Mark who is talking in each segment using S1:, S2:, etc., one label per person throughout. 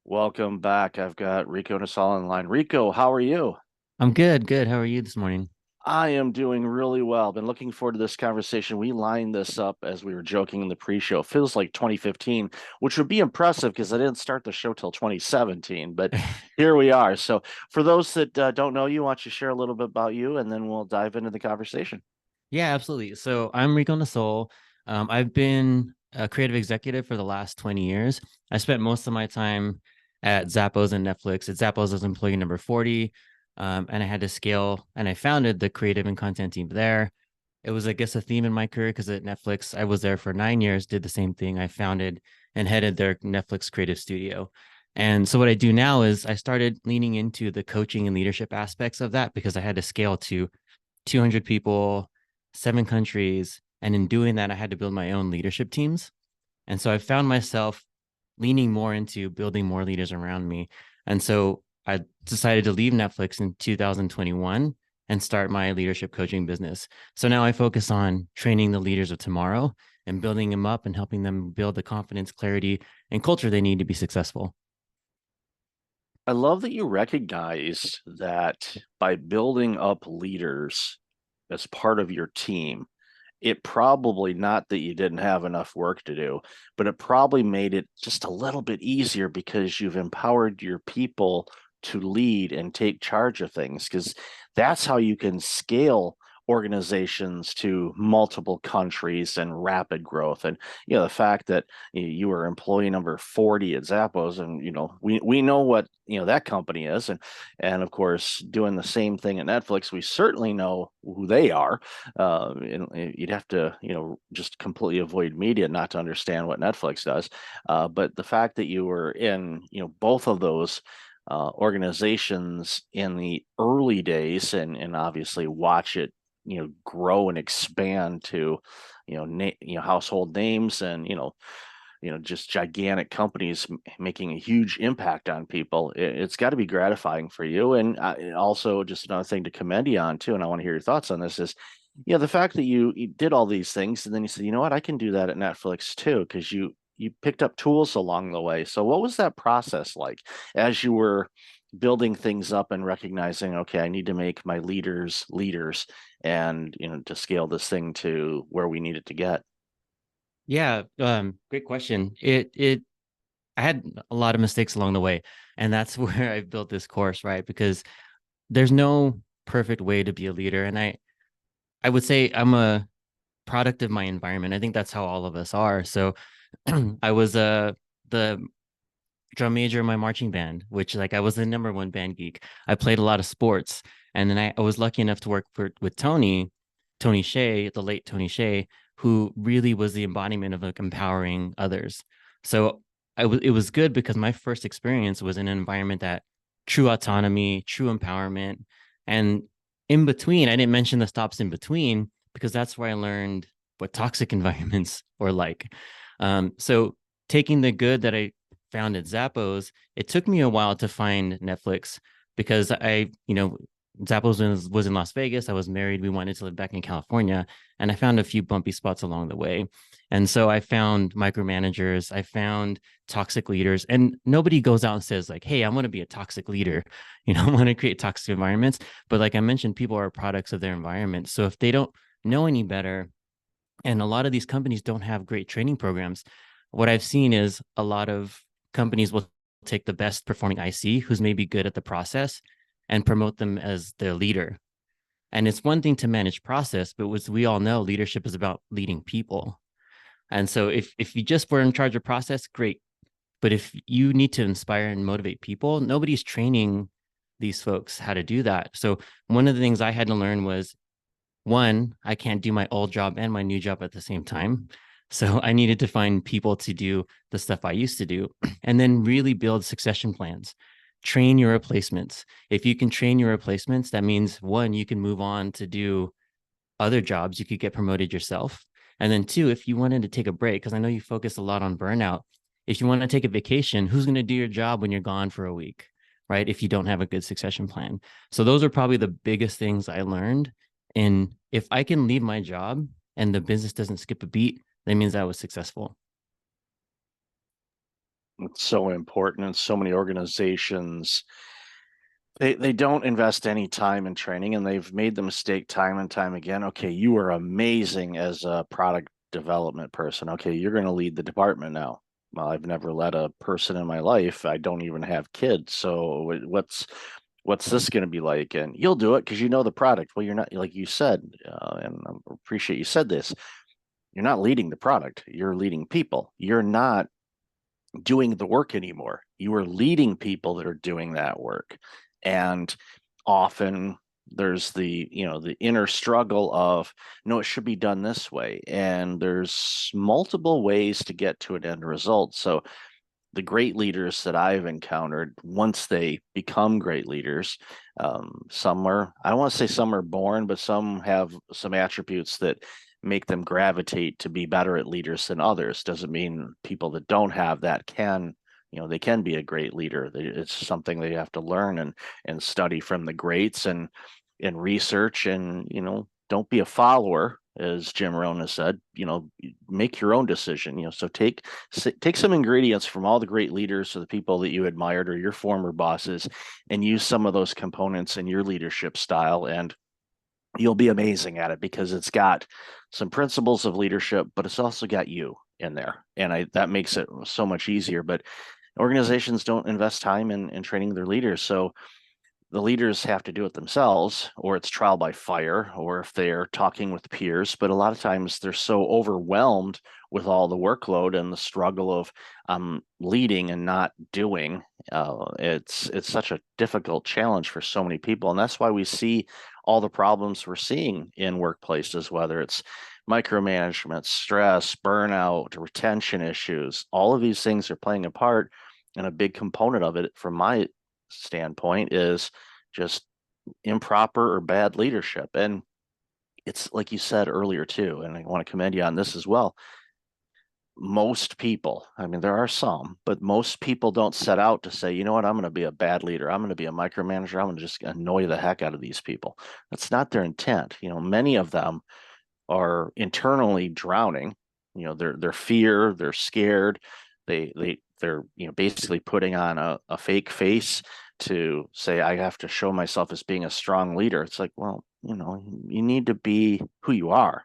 S1: Welcome back. I've got Rico Nasol on the line. Rico, how are you?
S2: I'm good, good. How are you this morning?
S1: I am doing really well. Been looking forward to this conversation. We lined this up as we were joking in the pre-show. Feels like 2015, which would be impressive because I didn't start the show till 2017, but here we are. So, for those that don't know you, why don't you share a little bit about you, and then we'll dive into the conversation.
S2: Yeah, absolutely. So I'm Rico Nasol. I've been a creative executive for the last 20 years. I spent most of my time at Zappos and Netflix. At Zappos, I was employee number 40, and I had to scale, and I founded the creative and content team there. It was, I guess, a theme in my career because at Netflix, I was there for 9 years, did the same thing. I founded and headed their Netflix creative studio. And so what I do now is I started leaning into the coaching and leadership aspects of that because I had to scale to 200 people, 7 countries. And in doing that, I had to build my own leadership teams. And so I found myself leaning more into building more leaders around me. And so I decided to leave Netflix in 2021 and start my leadership coaching business. So now I focus on training the leaders of tomorrow and building them up and helping them build the confidence, clarity, and culture they need to be successful.
S1: I love that you recognize that by building up leaders as part of your team, it probably not that you didn't have enough work to do, but it probably made it just a little bit easier because you've empowered your people to lead and take charge of things. Because that's how you can scale organizations to multiple countries and rapid growth. And the fact that you were employee number 40 at Zappos, and we know what that company is, and of course doing the same thing at Netflix, we certainly know who they are. And you'd have to, just completely avoid media not to understand what Netflix does. But the fact that you were in, both of those organizations in the early days, and obviously watch it, grow and expand to, household names, and just gigantic companies making a huge impact on people. It's got to be gratifying for you. And also, just another thing to commend you on too, and I want to hear your thoughts on this is, the fact that you did all these things, and then you said, you know what, I can do that at Netflix too, because you picked up tools along the way. So what was that process like as you were building things up and recognizing, okay, I need to make my leaders leaders, and to scale this thing to where we need it to get?
S2: Yeah, great question. It I had a lot of mistakes along the way, and that's where I built this course, right? Because there's no perfect way to be a leader, and I would say I'm a product of my environment. I think that's how all of us are. So I was the drum major in my marching band, which like I was the number one band geek. I played a lot of sports, and then I was lucky enough to work with Tony Shea, the late Tony Shea, who really was the embodiment of like empowering others. So it was good because my first experience was in an environment that true autonomy, true empowerment, and in between, I didn't mention the stops in between because that's where I learned what toxic environments were like. So taking the good that I found at Zappos, it took me a while to find Netflix because Zappos was in Las Vegas. I was married. We wanted to live back in California, and I found a few bumpy spots along the way. And so I found micromanagers, I found toxic leaders, and nobody goes out and says like, "Hey, I want to be a toxic leader." I want to create toxic environments. But like I mentioned, people are products of their environment. So if they don't know any better, and a lot of these companies don't have great training programs, what I've seen is a lot of companies will take the best performing IC who's maybe good at the process and promote them as their leader. And it's one thing to manage process, but as we all know, leadership is about leading people. And so if you just were in charge of process, great. But if you need to inspire and motivate people, nobody's training these folks how to do that. So one of the things I had to learn was, one, I can't do my old job and my new job at the same time. So I needed to find people to do the stuff I used to do and then really build succession plans. Train your replacements. If you can train your replacements, that means one, you can move on to do other jobs. You could get promoted yourself. And then two, if you wanted to take a break, because I know you focus a lot on burnout, if you want to take a vacation, who's going to do your job when you're gone for a week, right? If you don't have a good succession plan. So those are probably the biggest things I learned. And if I can leave my job and the business doesn't skip a beat, that means I was successful.
S1: It's so important, and so many organizations they don't invest any time in training, and they've made the mistake time and time again. Okay, you are amazing as a product development person. Okay, you're going to lead the department now. Well, I've never led a person in my life. I don't even have kids. So what's this going to be like? And you'll do it because you know the product. Well, you're not, like you said, and I appreciate you said this. You're not leading the product. You're leading people. You're not doing the work anymore. You are leading people that are doing that work. And often there's the inner struggle of, no, it should be done this way. And there's multiple ways to get to an end result. So the great leaders that I've encountered, once they become great leaders, some are, I don't want to say some are born, but some have some attributes that make them gravitate to be better at leaders than others. Doesn't mean people that don't have that can, they can be a great leader. It's something they have to learn and study from the greats and research and, don't be a follower, as Jim Rohn has said, make your own decision. So take some ingredients from all the great leaders or the people that you admired or your former bosses and use some of those components in your leadership style, and you'll be amazing at it because it's got some principles of leadership, but it's also got you in there. And that makes it so much easier. But organizations don't invest time in training their leaders. So the leaders have to do it themselves, or it's trial by fire, or if they're talking with peers. But a lot of times they're so overwhelmed with all the workload and the struggle of leading and not doing. It's such a difficult challenge for so many people, and that's why we see all the problems we're seeing in workplaces, whether it's micromanagement, stress, burnout, retention issues. All of these things are playing a part, and a big component of it, from my standpoint, is just improper or bad leadership. And it's like you said earlier too, and I want to commend you on this as well. Most people, I mean, there are some, but most people don't set out to say, you know what, I'm going to be a bad leader. I'm going to be a micromanager. I'm going to just annoy the heck out of these people. That's not their intent. Many of them are internally drowning. They're fear, they're scared. They're basically putting on a fake face to say, I have to show myself as being a strong leader. It's like, well, you need to be who you are.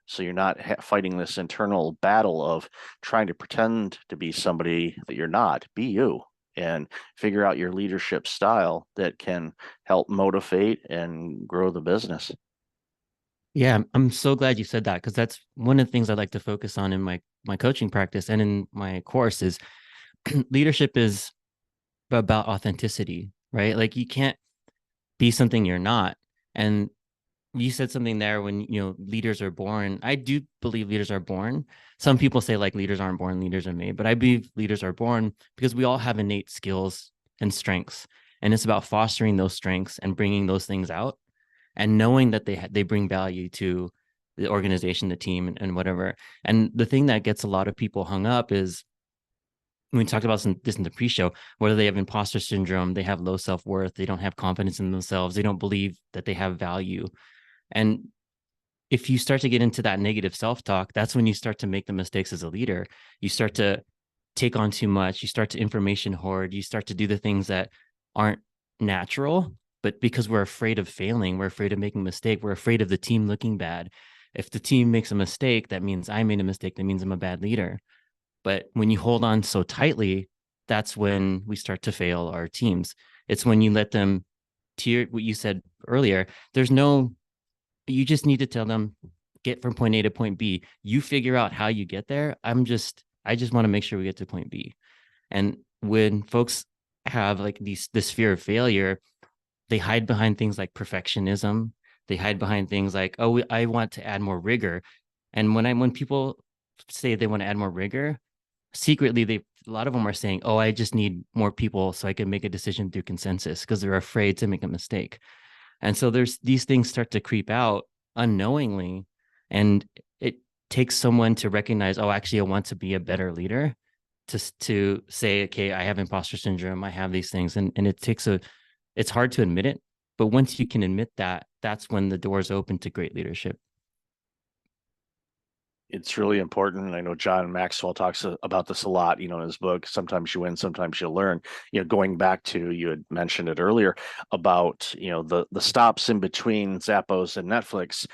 S1: So you're not fighting this internal battle of trying to pretend to be somebody that you're not. Be you and figure out your leadership style that can help motivate and grow the business.
S2: Yeah, I'm so glad you said that because that's one of the things I like to focus on in my coaching practice and in my course is leadership is about authenticity, right? Like you can't be something you're not. And you said something there when leaders are born. I do believe leaders are born. Some people say like leaders aren't born, leaders are made, but I believe leaders are born because we all have innate skills and strengths, and it's about fostering those strengths and bringing those things out and knowing that they bring value to the organization, the team, and whatever. And the thing that gets a lot of people hung up is we talked about this in the pre-show, whether they have imposter syndrome, they have low self-worth, they don't have confidence in themselves, they don't believe that they have value. And if you start to get into that negative self-talk, that's when you start to make the mistakes as a leader. You start to take on too much, you start to information hoard, you start to do the things that aren't natural, but because we're afraid of failing, we're afraid of making a mistake, we're afraid of the team looking bad. If the team makes a mistake, that means I made a mistake, that means I'm a bad leader. But when you hold on so tightly, that's when we start to fail our teams. It's when you let them tier what you said earlier. You just need to tell them, get from point A to point B. You figure out how you get there. I just want to make sure we get to point B. And when folks have like this fear of failure, they hide behind things like perfectionism. They hide behind things like, oh, I want to add more rigor. And when people say they want to add more rigor, secretly a lot of them are saying, oh, I just need more people so I can make a decision through consensus because they're afraid to make a mistake. And so there's these things start to creep out unknowingly. And it takes someone to recognize, oh, actually, I want to be a better leader, to say, okay, I have imposter syndrome, I have these things. And it's hard to admit it. But once you can admit that, that's when the doors open to great leadership.
S1: It's really important. I know John Maxwell talks about this a lot, in his book. Sometimes you win, sometimes you learn. Going back to, you had mentioned it earlier about, the stops in between Zappos and Netflix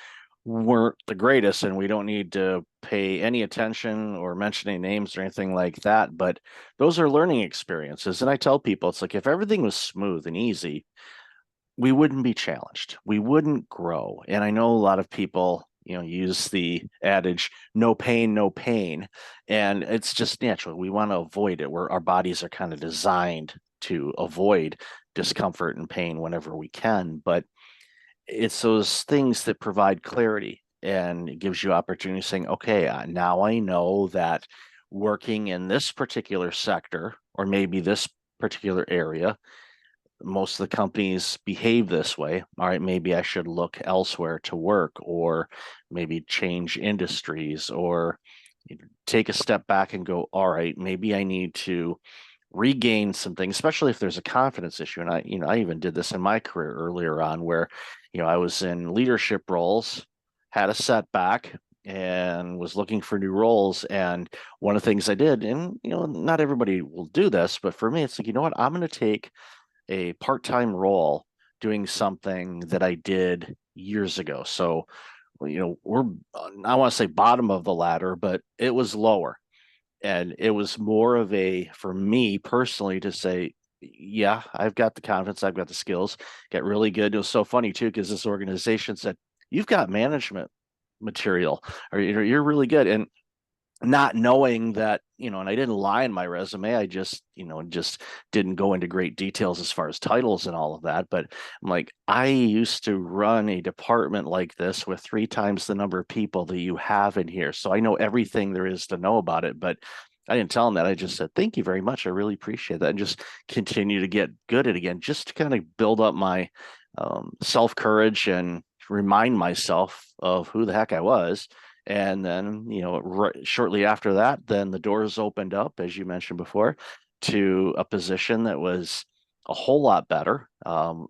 S1: weren't the greatest, and we don't need to pay any attention or mention any names or anything like that. But those are learning experiences. And I tell people, it's like if everything was smooth and easy, we wouldn't be challenged. We wouldn't grow. And I know a lot of people, use the adage, no pain, no pain. And it's just natural. We want to avoid it, where our bodies are kind of designed to avoid discomfort and pain whenever we can. But it's those things that provide clarity, and it gives you opportunity saying, okay, now I know that working in this particular sector, or maybe this particular area, most of the companies behave this way. All right, maybe I should look elsewhere to work, or maybe change industries, or take a step back and go, all right, maybe I need to regain some things, especially if there's a confidence issue. And I even did this in my career earlier on, where, I was in leadership roles, had a setback, and was looking for new roles. And one of the things I did, and not everybody will do this, but for me, it's like, you know what, I'm going to take a part-time role doing something that I did years ago. So, we're, I want to say bottom of the ladder, but it was lower. And it was more of a, for me personally, to say, yeah, I've got the confidence, I've got the skills, get really good. It was so funny too, because this organization said, you've got management material, or you're really good. And not knowing that, and I didn't lie in my resume. I just didn't go into great details as far as titles and all of that. But I'm like, I used to run a department like this with 3 times the number of people that you have in here. So I know everything there is to know about it. But I didn't tell them that. I just said, thank you very much. I really appreciate that. And just continue to get good at it again, just to kind of build up my self courage and remind myself of who the heck I was. And then, shortly after that, then the doors opened up, as you mentioned before, to a position that was a whole lot better,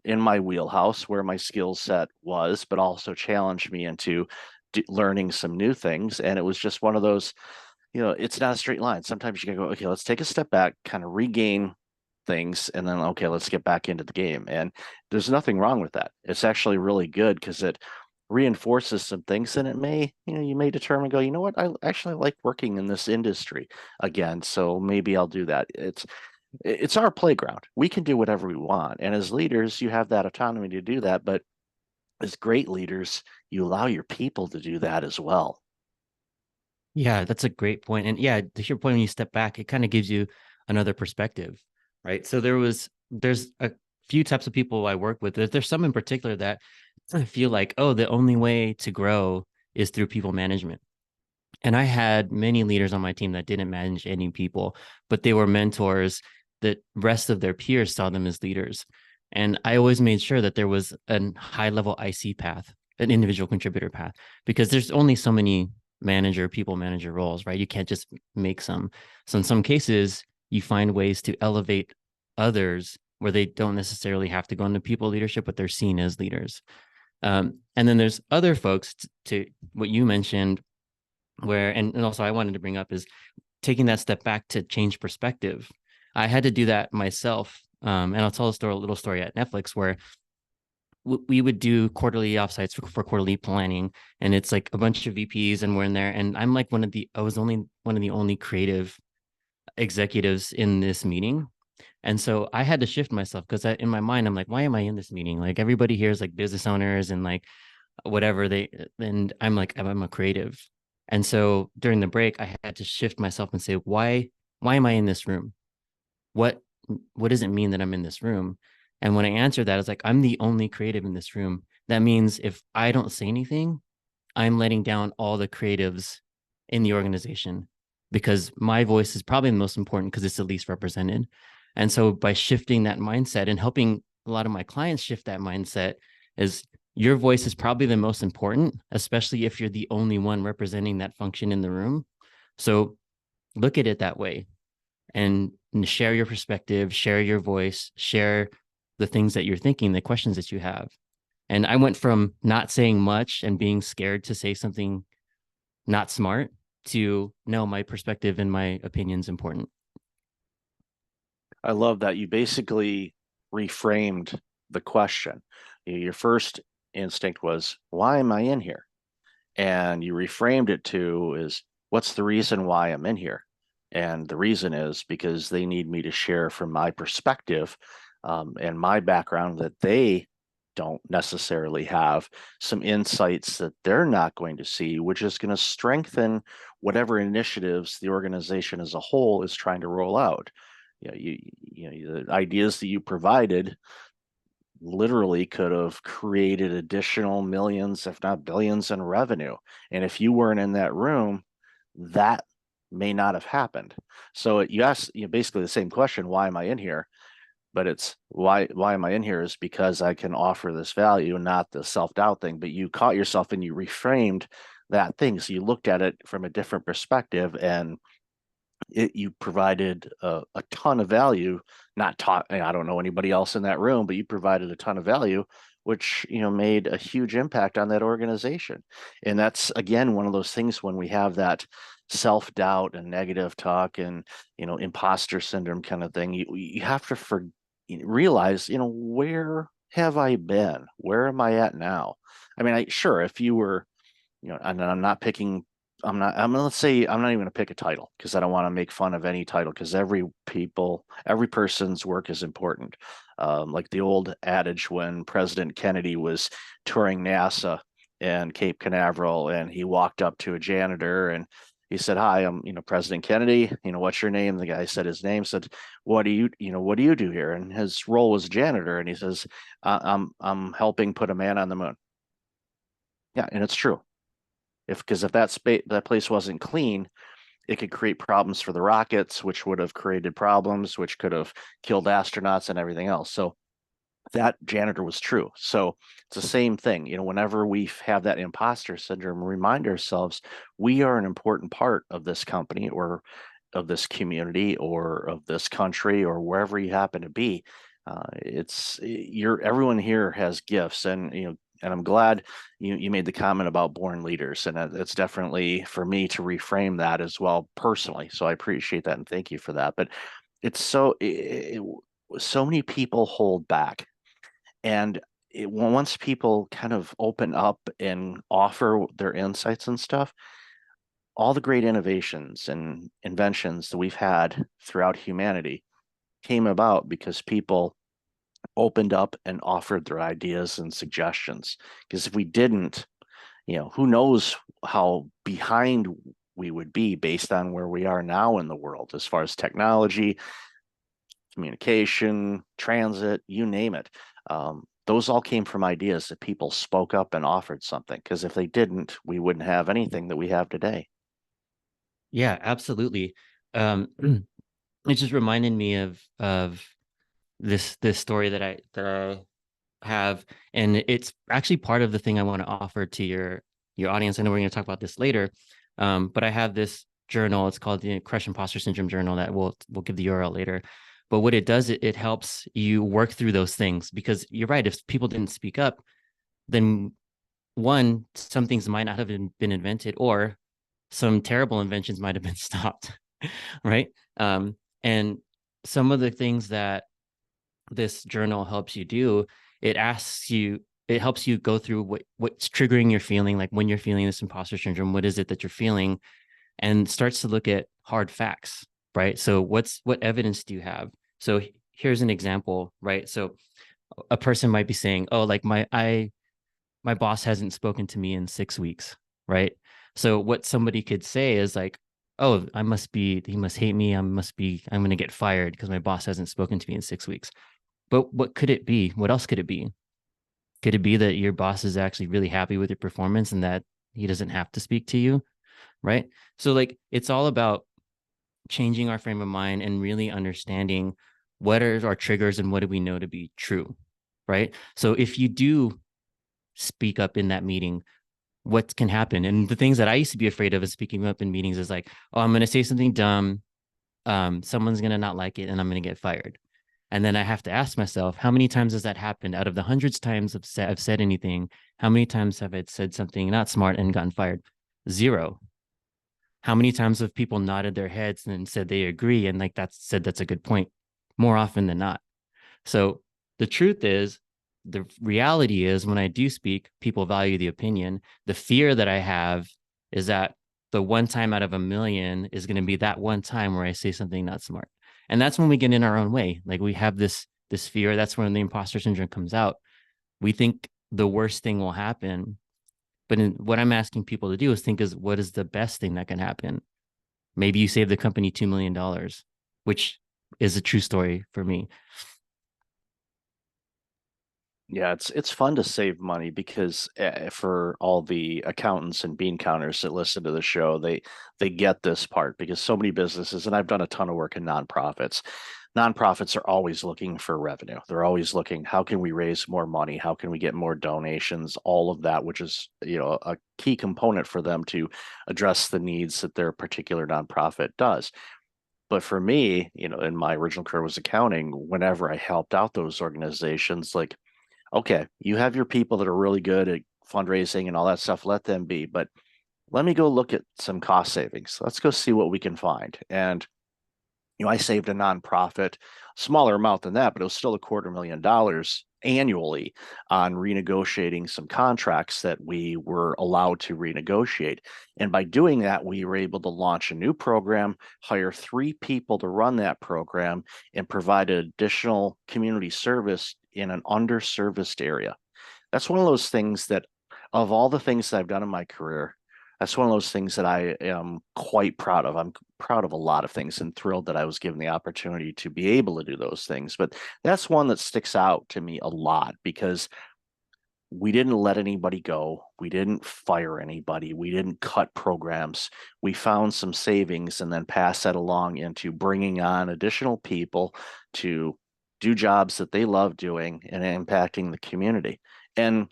S1: in my wheelhouse, where my skill set was, but also challenged me into learning some new things. And it was just one of those, it's not a straight line. Sometimes you can go, okay, let's take a step back, kind of regain things, and then, okay, let's get back into the game. And there's nothing wrong with that. It's actually really good, because it reinforces some things, and it may, you may determine, go, you know what, I actually like working in this industry again, so maybe I'll do that. It's our playground. We can do whatever we want, and as leaders, you have that autonomy to do that. But as great leaders, you allow your people to do that as well.
S2: Yeah, that's a great point. And yeah, to your point, when you step back, it kind of gives you another perspective, right? So there's a few types of people I work with. There's some in particular that I feel like, oh, the only way to grow is through people management. And I had many leaders on my team that didn't manage any people, but they were mentors that rest of their peers saw them as leaders. And I always made sure that there was a high level IC path, an individual contributor path, because there's only so many people manager roles, right? You can't just make some. So in some cases, you find ways to elevate others where they don't necessarily have to go into people leadership, but they're seen as leaders. And then there's other folks to what you mentioned, where, and also I wanted to bring up, is taking that step back to change perspective. I had to do that myself. And I'll tell a little story at Netflix where we would do quarterly offsites for quarterly planning, and it's like a bunch of VPs, and we're in there, and I'm like I was only one of the only creative executives in this meeting. And so I had to shift myself, because in my mind, I'm like, why am I in this meeting? Like everybody here is like business owners and like whatever and I'm like, I'm a creative. And so during the break, I had to shift myself and say, why am I in this room? What, what does it mean that I'm in this room? And when I answered that, it's like, I'm the only creative in this room. That means if I don't say anything, I'm letting down all the creatives in the organization, because my voice is probably the most important because it's the least represented. And so by shifting that mindset and helping a lot of my clients shift that mindset, is your voice is probably the most important, especially if you're the only one representing that function in the room. So look at it that way, and share your perspective, share your voice, share the things that you're thinking, the questions that you have. And I went from not saying much and being scared to say something not smart to no, my perspective and my opinion's important.
S1: I love that you basically reframed the question. Your first instinct was, why am I in here? And you reframed it to is, what's the reason why I'm in here? And the reason is because they need me to share from my perspective, and my background that they don't necessarily have, some insights that they're not going to see, which is going to strengthen whatever initiatives the organization as a whole is trying to roll out. The ideas that you provided literally could have created additional millions, if not billions, in revenue. And if you weren't in that room, that may not have happened. So you ask, basically the same question: why am I in here? But it's why am I in here is because I can offer this value, not the self-doubt thing. But you caught yourself and you reframed that thing. So you looked at it from a different perspective, and you provided a ton of value. Not taught, I don't know anybody else in that room, but you provided a ton of value, which made a huge impact on that organization. And that's again one of those things when we have that self-doubt and negative talk and imposter syndrome kind of thing. You have to realize, where have I been? Where am I at now? I mean, sure, if you were, and I'm not picking, let's say I'm not even going to pick a title because I don't want to make fun of any title, because every person's work is important. Like the old adage when President Kennedy was touring NASA and Cape Canaveral, and he walked up to a janitor and he said, "Hi, I'm, President Kennedy. What's your name?" The guy said his name, said, what do you do here?" And his role was janitor. And he says, I'm helping put a man on the moon." Yeah, and it's true. If that place wasn't clean, it could create problems for the rockets, which would have created problems, which could have killed astronauts and everything else. So that janitor was true. So it's the same thing. Whenever we have that imposter syndrome, remind ourselves we are an important part of this company or of this community or of this country or wherever you happen to be. Everyone here has gifts, and I'm glad you made the comment about born leaders, and it's definitely for me to reframe that as well personally. So I appreciate that and thank you for that. But it's so many people hold back, and once people kind of open up and offer their insights and stuff, all the great innovations and inventions that we've had throughout humanity came about because people opened up and offered their ideas and suggestions. Because if we didn't, who knows how behind we would be based on where we are now in the world as far as technology, communication, transit, you name it. Those all came from ideas that people spoke up and offered something. Because if they didn't, we wouldn't have anything that we have today.
S2: Yeah, absolutely. Um, it just reminded me of this story that I have, and it's actually part of the thing I want to offer to your audience. I know we're going to talk about this later, but I have this journal. It's called the Crush Imposter Syndrome Journal that we'll give the URL later. But what it does, it helps you work through those things, because you're right. If people didn't speak up, then one, some things might not have been invented, or some terrible inventions might have been stopped, right? And some of the things that this journal helps you do, it helps you go through what's triggering your feeling, like when you're feeling this imposter syndrome, what is it that you're feeling, and starts to look at hard facts, right? So what evidence do you have? So here's an example, right? So a person might be saying, oh, like my boss hasn't spoken to me in 6 weeks, right? So what somebody could say is like, oh, he must hate me. I'm going to get fired because my boss hasn't spoken to me in 6 weeks. But what could it be? What else could it be? Could it be that your boss is actually really happy with your performance and that he doesn't have to speak to you? Right. So, like, it's all about changing our frame of mind and really understanding what are our triggers and what do we know to be true. Right. So, if you do speak up in that meeting, what can happen? And the things that I used to be afraid of is speaking up in meetings is like, oh, I'm going to say something dumb. Someone's going to not like it and I'm going to get fired. And then I have to ask myself, how many times has that happened? Out of the hundreds of times I've said anything, how many times have I said something not smart and gotten fired? Zero. How many times have people nodded their heads and said they agree and like that's a good point? More often than not. So the truth is, the reality is when I do speak, people value the opinion. The fear that I have is that the one time out of a million is going to be that one time where I say something not smart. And that's when we get in our own way. Like we have this fear. That's when the imposter syndrome comes out. We think the worst thing will happen. But what I'm asking people to do is think is what is the best thing that can happen? Maybe you save the company $2 million, which is a true story for me.
S1: Yeah, it's fun to save money because for all the accountants and bean counters that listen to the show, they get this part because so many businesses, and I've done a ton of work in nonprofits. Nonprofits are always looking for revenue. They're always looking, how can we raise more money? How can we get more donations? All of that, which is, a key component for them to address the needs that their particular nonprofit does. But for me, in my original career was accounting, whenever I helped out those organizations, like, okay, you have your people that are really good at fundraising and all that stuff, let them be. But let me go look at some cost savings. Let's go see what we can find. And I saved a nonprofit, smaller amount than that, but it was still $250,000 annually on renegotiating some contracts that we were allowed to renegotiate. And by doing that, we were able to launch a new program, hire 3 people to run that program, and provide additional community service in an underserviced area. That's one of those things that, of all the things that I've done in my career, that's one of those things that I am quite proud of. I'm proud of a lot of things and thrilled that I was given the opportunity to be able to do those things. But that's one that sticks out to me a lot because we didn't let anybody go. We didn't fire anybody. We didn't cut programs. We found some savings and then pass that along into bringing on additional people to do jobs that they love doing and impacting the community. And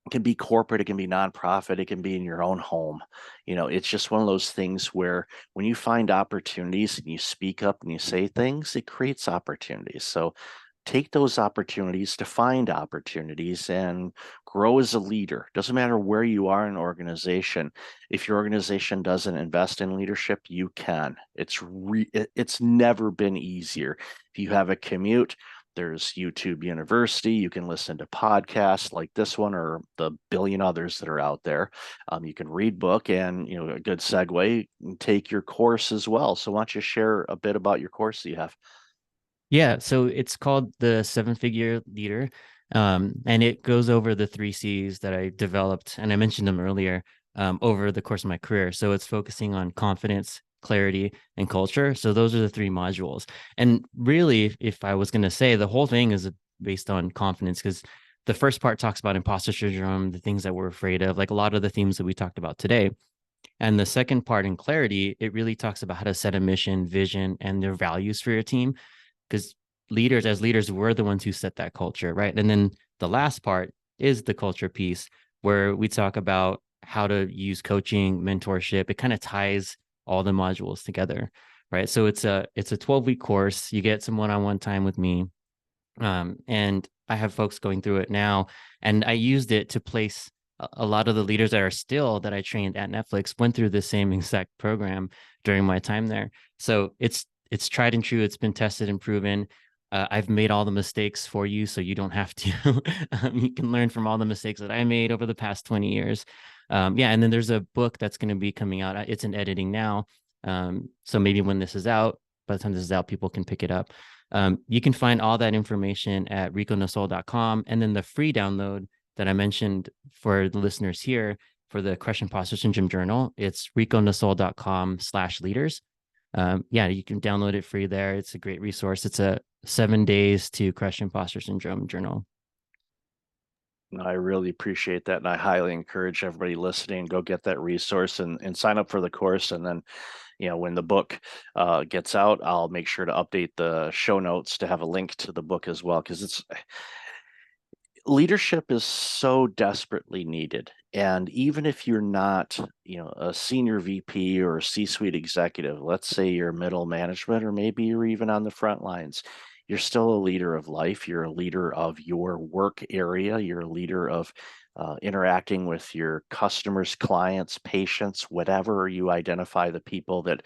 S1: it can be corporate, it can be nonprofit, it can be in your own home. It's just one of those things where when you find opportunities and you speak up and you say things, it creates opportunities. So take those opportunities to find opportunities and grow as a leader. Doesn't matter where you are in an organization. If your organization doesn't invest in leadership, you can. It's never been easier. If you have a commute, there's YouTube University. You can listen to podcasts like this one or the billion others that are out there. You can read book and, a good segue, take your course as well. So why don't you share a bit about your course that you have?
S2: Yeah, so it's called the Seven Figure Leader. And it goes over the 3 C's that I developed, and I mentioned them earlier, over the course of my career. So it's focusing on confidence, clarity, and culture. So those are the 3 modules. And really, if I was going to say, the whole thing is based on confidence because the first part talks about imposter syndrome, the things that we're afraid of, like a lot of the themes that we talked about today. And the second part in clarity, it really talks about how to set a mission, vision, and their values for your team because as leaders, we're the ones who set that culture, right? And then the last part is the culture piece where we talk about how to use coaching, mentorship. It kind of ties all the modules together, right? So it's a 12-week course. You get some one-on-one time with me. And I have folks going through it now. And I used it to place a lot of the leaders that I trained at Netflix went through the same exact program during my time there. So it's tried and true. It's been tested and proven. I've made all the mistakes for you, so you don't have to. You can learn from all the mistakes that I made over the past 20 years. Yeah, and then there's a book that's going to be coming out. It's in editing now. So maybe when this is out, by the time this is out, people can pick it up. You can find all that information at riconasol.com. And then the free download that I mentioned for the listeners here for the Crush Imposter Syndrome Journal, it's riconasol.com/leaders. Yeah, you can download it free there. It's a great resource. It's a 7 days to Crush Imposter Syndrome Journal.
S1: I really appreciate that. And I highly encourage everybody listening, go get that resource and sign up for the course. And then, when the book gets out, I'll make sure to update the show notes to have a link to the book as well, because leadership is so desperately needed. And even if you're not, a senior VP or a C-suite executive, let's say you're middle management, or maybe you're even on the front lines, you're still a leader of life. You're a leader of your work area. You're a leader of interacting with your customers, clients, patients, whatever you identify the people that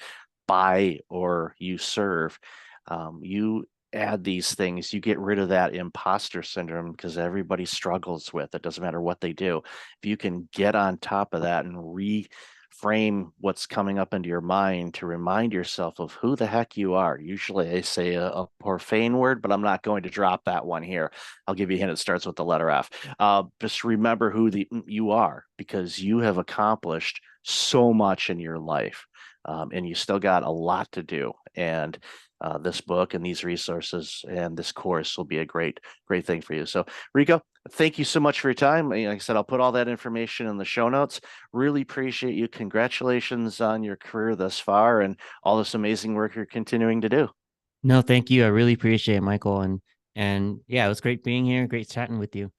S1: buy or you serve. You add these things, you get rid of that imposter syndrome because everybody struggles with it. Doesn't matter what they do. If you can get on top of that and reframe what's coming up into your mind to remind yourself of who the heck you are. Usually I say a profane word, but I'm not going to drop that one here. I'll give you a hint. It starts with the letter F. Just remember who you are because you have accomplished so much in your life. And you still got a lot to do. And this book and these resources and this course will be a great thing for you. So, Rico, thank you so much for your time. Like I said, I'll put all that information in the show notes. Really appreciate you. Congratulations on your career thus far and all this amazing work you're continuing to do.
S2: No, thank you. I really appreciate it, Michael. And yeah, it was great being here. Great chatting with you.